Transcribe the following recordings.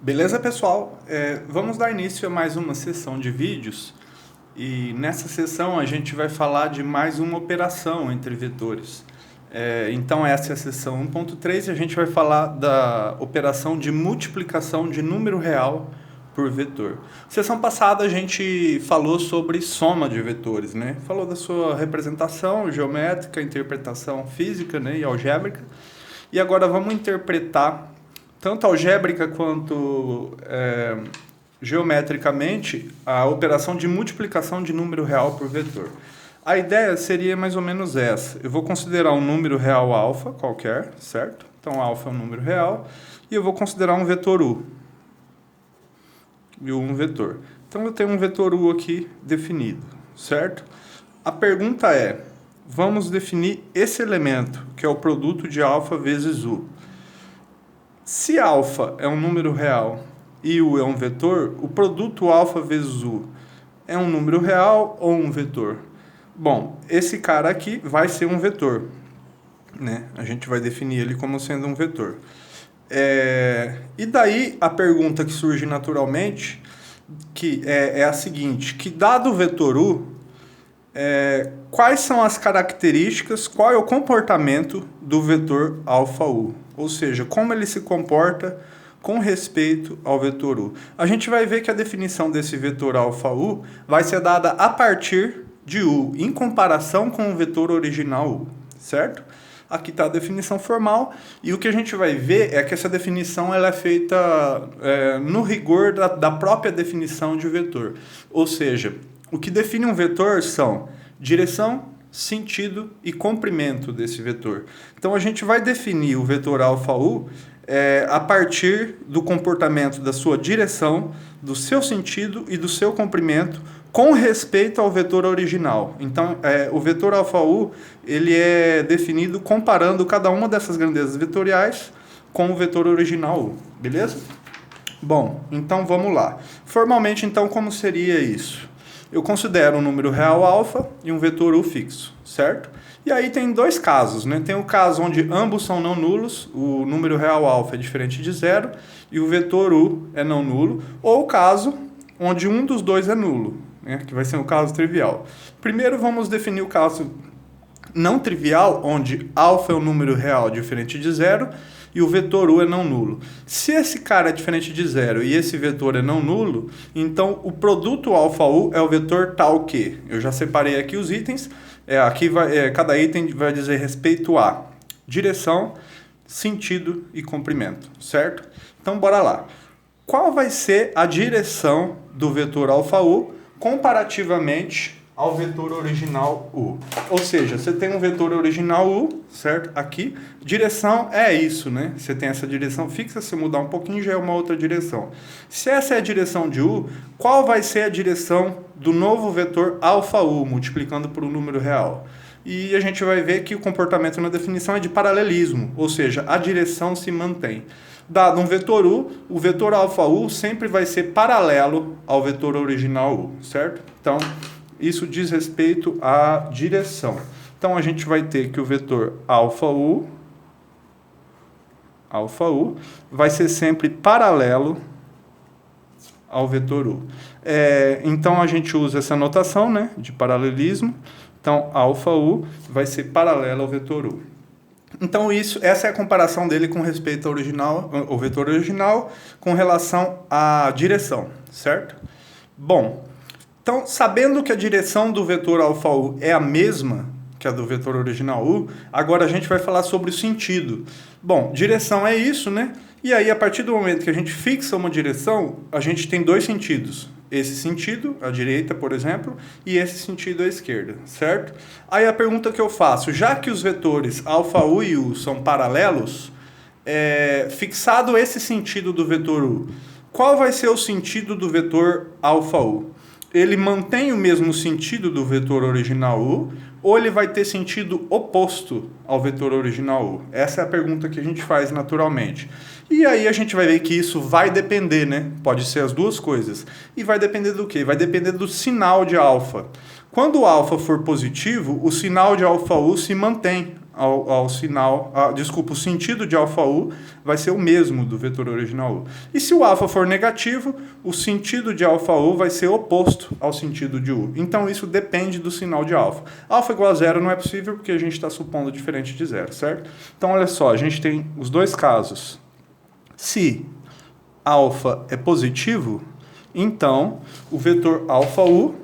Beleza, pessoal? Vamos dar início a mais uma sessão de vídeos e nessa sessão a gente vai falar de mais uma operação entre vetores. Então essa é a sessão 1.3 e a gente vai falar da operação de multiplicação de número real por vetor. Sessão passada a gente falou sobre soma de vetores, né? Falou da sua representação geométrica, interpretação física, né? E algébrica. E agora vamos interpretar tanto algébrica quanto geometricamente a operação de multiplicação de número real por vetor. A ideia seria mais ou menos essa. Eu vou considerar um número real alfa qualquer, certo? Então alfa é um número real e eu vou considerar um vetor u. E um vetor. Então eu tenho um vetor u aqui definido, certo? A pergunta é, vamos definir esse elemento, que é o produto de alfa vezes u. Se alfa é um número real e u é um vetor, o produto alfa vezes u é um número real ou um vetor? Bom, esse cara aqui vai ser um vetor, né? A gente vai definir ele como sendo um vetor. E daí a pergunta que surge naturalmente que é a seguinte, que dado o vetor u, quais são as características, qual é o comportamento do vetor alfa u? Ou seja, como ele se comporta com respeito ao vetor u. A gente vai ver que a definição desse vetor alfa u vai ser dada a partir de u, em comparação com o vetor original u, certo? Aqui está a definição formal, e o que a gente vai ver é que essa definição ela é feita no rigor da própria definição de vetor. Ou seja, o que define um vetor são direção, sentido e comprimento desse vetor. Então a gente vai definir o vetor alfa u a partir do comportamento da sua direção, do seu sentido e do seu comprimento com respeito ao vetor original. Então o vetor alfa u ele é definido comparando cada uma dessas grandezas vetoriais com o vetor original u, beleza? Bom, então vamos lá. Formalmente, então, como seria isso? Eu considero um número real alfa e um vetor u fixo, certo? E aí tem dois casos, né? Tem o caso onde ambos são não nulos, o número real alfa é diferente de zero e o vetor u é não nulo, ou o caso onde um dos dois é nulo, né? Que vai ser um caso trivial. Primeiro vamos definir o caso não trivial, onde alfa é um número real diferente de zero e o vetor u é não nulo. Se esse cara é diferente de zero e esse vetor é não nulo, então o produto alfa u é o vetor tal que. Eu já separei aqui os itens. Aqui cada item vai dizer respeito a direção, sentido e comprimento, certo? Então bora lá. Qual vai ser a direção do vetor alfa u comparativamente ao vetor original u? Ou seja, você tem um vetor original u, certo? Aqui, direção é isso, né? Você tem essa direção fixa, se mudar um pouquinho já é uma outra direção. Se essa é a direção de u, qual vai ser a direção do novo vetor alfa u, multiplicando por um número real? E a gente vai ver que o comportamento na definição é de paralelismo, ou seja, a direção se mantém. Dado um vetor u, o vetor alfa u sempre vai ser paralelo ao vetor original u, certo? Então, isso diz respeito à direção. Então, a gente vai ter que o vetor alfa u vai ser sempre paralelo ao vetor u. Então, a gente usa essa notação, né, de paralelismo. Então, alfa u vai ser paralelo ao vetor u. Então, essa é a comparação dele com respeito ao vetor original com relação à direção, certo? Bom, então, sabendo que a direção do vetor alfa u é a mesma que a do vetor original u, agora a gente vai falar sobre o sentido. Bom, direção é isso, né? E aí, a partir do momento que a gente fixa uma direção, a gente tem dois sentidos. Esse sentido, à direita, por exemplo, e esse sentido à esquerda, certo? Aí a pergunta que eu faço, já que os vetores alfa u e u são paralelos, fixado esse sentido do vetor u, qual vai ser o sentido do vetor alfa u? Ele mantém o mesmo sentido do vetor original u, ou ele vai ter sentido oposto ao vetor original u? Essa é a pergunta que a gente faz naturalmente. E aí a gente vai ver que isso vai depender, né? Pode ser as duas coisas. E vai depender do quê? Vai depender do sinal de alfa. Quando o alfa for positivo, o sinal de alfa U se mantém ao sinal... o sentido de alfa U vai ser o mesmo do vetor original U. E se o alfa for negativo, o sentido de alfa U vai ser oposto ao sentido de U. Então isso depende do sinal de alfa. Alfa igual a zero não é possível porque a gente está supondo diferente de zero, certo? Então olha só, a gente tem os dois casos. Se alfa é positivo, então o vetor alfa U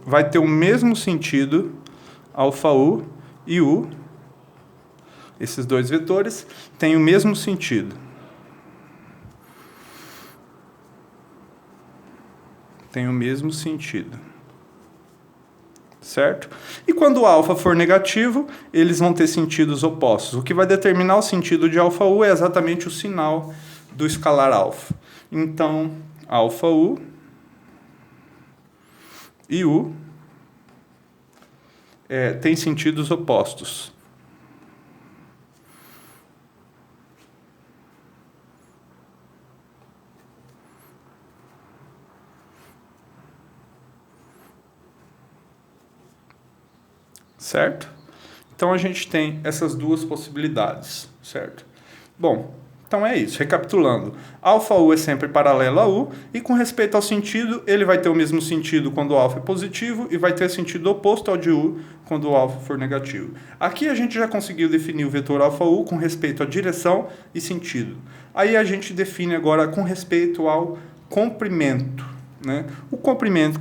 vai ter o mesmo sentido, alfa U e U, esses dois vetores, têm o mesmo sentido. Tem o mesmo sentido. Certo? E quando o alfa for negativo, eles vão ter sentidos opostos. O que vai determinar o sentido de alfa U é exatamente o sinal do escalar alfa. Então, alfa U e U têm sentidos opostos. Certo? Então a gente tem essas duas possibilidades, certo? Bom, então é isso. Recapitulando, alfa U é sempre paralelo a U e com respeito ao sentido, ele vai ter o mesmo sentido quando o alfa é positivo e vai ter sentido oposto ao de U quando o alfa for negativo. Aqui a gente já conseguiu definir o vetor alfa U com respeito à direção e sentido. Aí a gente define agora com respeito ao comprimento. Né? O comprimento,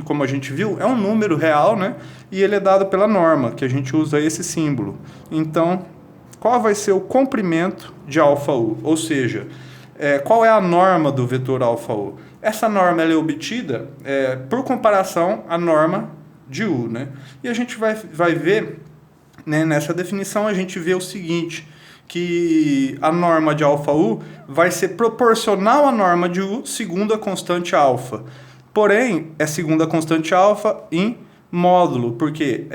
como a gente viu, é um número real, né? E ele é dado pela norma, que a gente usa esse símbolo. Então, qual vai ser o comprimento de alfa U? Ou seja, qual é a norma do vetor alfa U? Essa norma ela é obtida por comparação à norma de U. Né? E a gente vai ver, né, nessa definição, a gente vê o seguinte, que a norma de alfa U vai ser proporcional à norma de U segundo a constante alfa. Porém, é segundo a constante alfa em módulo, porque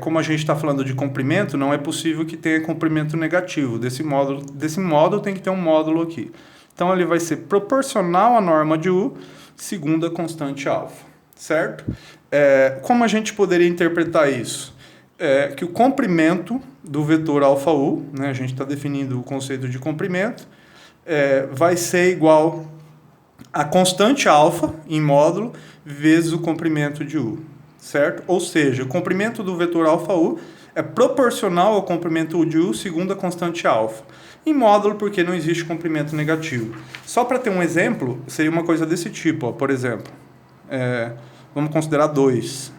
como a gente está falando de comprimento, não é possível que tenha comprimento negativo. Desse módulo tem que ter um módulo aqui. Então, ele vai ser proporcional à norma de U segundo a constante alfa, certo? Como a gente poderia interpretar isso? Que o comprimento do vetor alfa U, né, a gente está definindo o conceito de comprimento, vai ser igual a constante alfa em módulo vezes o comprimento de U, certo? Ou seja, o comprimento do vetor alfa U é proporcional ao comprimento de U segundo a constante alfa. Em módulo, porque não existe comprimento negativo. Só para ter um exemplo, seria uma coisa desse tipo, ó, por exemplo, vamos considerar 2.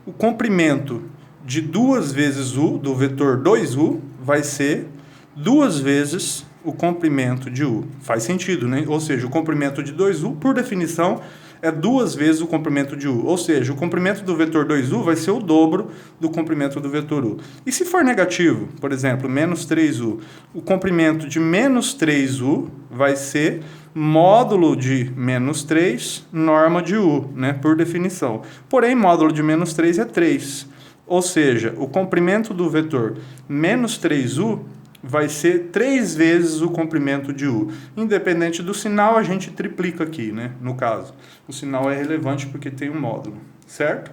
O comprimento de 2 vezes U, do vetor 2U, vai ser 2 vezes o comprimento de U. Faz sentido, né? Ou seja, o comprimento de 2U, por definição, é 2 vezes o comprimento de U. Ou seja, o comprimento do vetor 2U vai ser o dobro do comprimento do vetor U. E se for negativo, por exemplo, menos 3U, o comprimento de menos 3U vai ser módulo de menos 3, norma de U, né? Por definição. Porém, módulo de menos 3 é 3. Ou seja, o comprimento do vetor menos 3U vai ser 3 vezes o comprimento de U. Independente do sinal, a gente triplica aqui, né? No caso. O sinal é relevante porque tem um módulo, certo?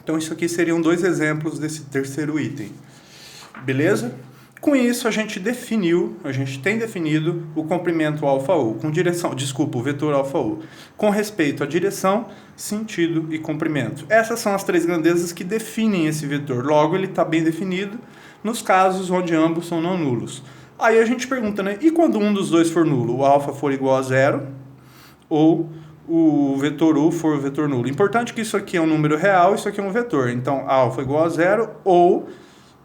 Então, isso aqui seriam 2 exemplos desse terceiro item. Beleza? Com isso, a gente tem definido o comprimento alfa U, o vetor alfa U, com respeito à direção, sentido e comprimento. Essas são as 3 grandezas que definem esse vetor. Logo, ele está bem definido nos casos onde ambos são não nulos. Aí a gente pergunta, né? E quando um dos dois for nulo? O alfa for igual a 0 ou o vetor U for o vetor nulo? Importante que isso aqui é um número real, isso aqui é um vetor. Então, alfa igual a 0 ou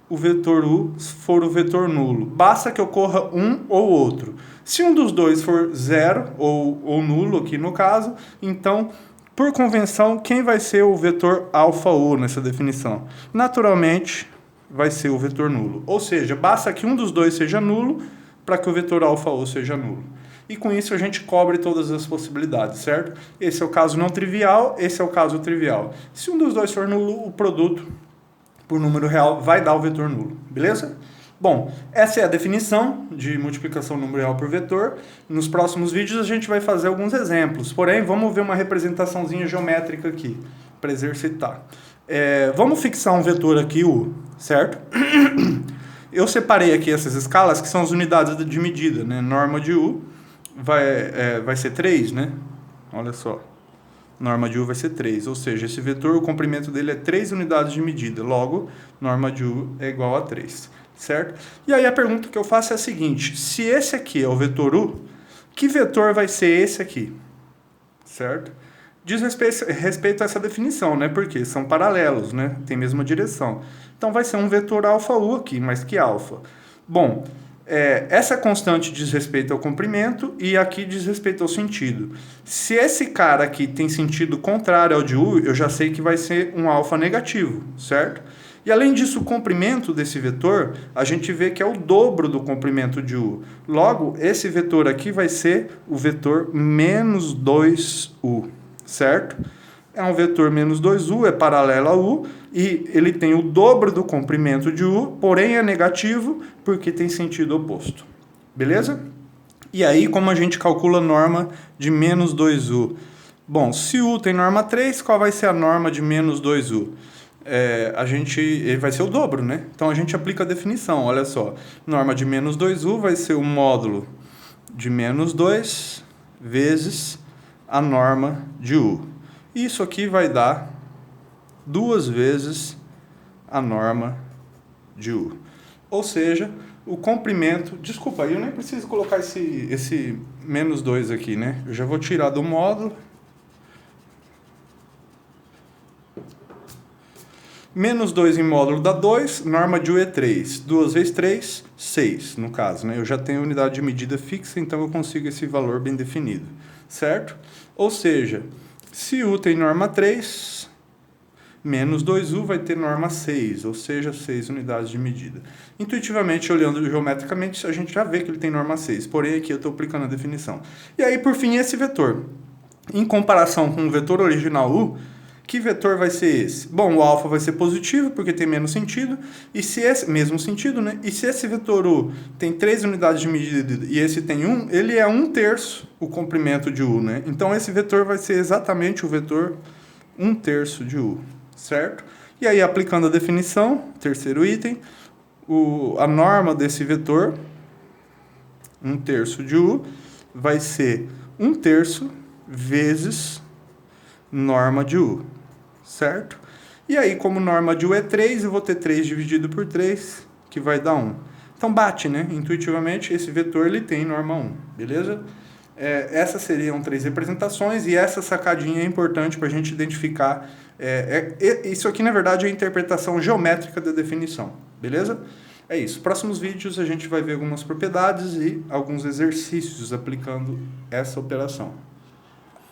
o vetor U for o vetor nulo. Basta que ocorra um ou outro. Se um dos dois for 0 ou nulo, aqui no caso, então, por convenção, quem vai ser o vetor alfa U nessa definição? Naturalmente, vai ser o vetor nulo. Ou seja, basta que um dos dois seja nulo para que o vetor alfa U seja nulo. E com isso a gente cobre todas as possibilidades, certo? Esse é o caso não trivial, esse é o caso trivial. Se um dos dois for nulo, o produto por número real vai dar o vetor nulo, beleza? Bom, essa é a definição de multiplicação número real por vetor. Nos próximos vídeos a gente vai fazer alguns exemplos, porém vamos ver uma representaçãozinha geométrica aqui. para exercitar. Vamos fixar um vetor aqui, U, certo? Eu separei aqui essas escalas, que são as unidades de medida, né? Norma de U vai ser 3, né? Olha só. Norma de U vai ser 3, ou seja, esse vetor, o comprimento dele é 3 unidades de medida. Logo, norma de U é igual a 3, certo? E aí a pergunta que eu faço é a seguinte: se esse aqui é o vetor U, que vetor vai ser esse aqui? Certo? Diz respeito a essa definição, né? Porque são paralelos, né? Tem a mesma direção. Então vai ser um vetor alfa U aqui, mas que alfa? Bom, essa constante diz respeito ao comprimento e aqui diz respeito ao sentido. Se esse cara aqui tem sentido contrário ao de U, eu já sei que vai ser um alfa negativo, certo? E além disso, o comprimento desse vetor, a gente vê que é o dobro do comprimento de U. Logo, esse vetor aqui vai ser o vetor menos 2U, certo? É um vetor menos 2U, é paralelo a U, e ele tem o dobro do comprimento de U, porém é negativo porque tem sentido oposto. Beleza? E aí, como a gente calcula a norma de menos 2U? Bom, se U tem norma 3, qual vai ser a norma de menos 2U? Ele vai ser o dobro, né? Então a gente aplica a definição, olha só. Norma de menos 2U vai ser o módulo de menos 2 vezes a norma de U. Isso aqui vai dar 2 vezes a norma de U. Ou seja, o comprimento... Desculpa, eu nem preciso colocar esse menos 2 aqui, né? Eu já vou tirar do módulo. Menos 2 em módulo dá 2, norma de U é 3. 2 vezes 3, 6, no caso, né? Eu já tenho unidade de medida fixa, então eu consigo esse valor bem definido, certo? Ou seja, se U tem norma 3, menos 2U vai ter norma 6, ou seja, 6 unidades de medida. Intuitivamente, olhando geometricamente, a gente já vê que ele tem norma 6, porém aqui eu estou aplicando a definição. E aí, por fim, esse vetor. Em comparação com o vetor original U, que vetor vai ser esse? Bom, o alfa vai ser positivo, porque tem menos sentido, e se esse, mesmo sentido, né? E se esse vetor U tem 3 unidades de medida e esse tem 1, ele é 1/3 o comprimento de U, né? Então esse vetor vai ser exatamente o vetor 1/3 de U, certo? E aí, aplicando a definição, terceiro item, a norma desse vetor, 1/3 de U, vai ser 1/3 vezes norma de U, certo? E aí, como norma de U é 3, eu vou ter 3 dividido por 3, que vai dar 1. Então bate, né? Intuitivamente, esse vetor ele tem norma 1, beleza? Essas seriam 3 representações e essa sacadinha é importante para a gente identificar. Isso aqui, na verdade, é a interpretação geométrica da definição, beleza? É isso. Próximos vídeos a gente vai ver algumas propriedades e alguns exercícios aplicando essa operação.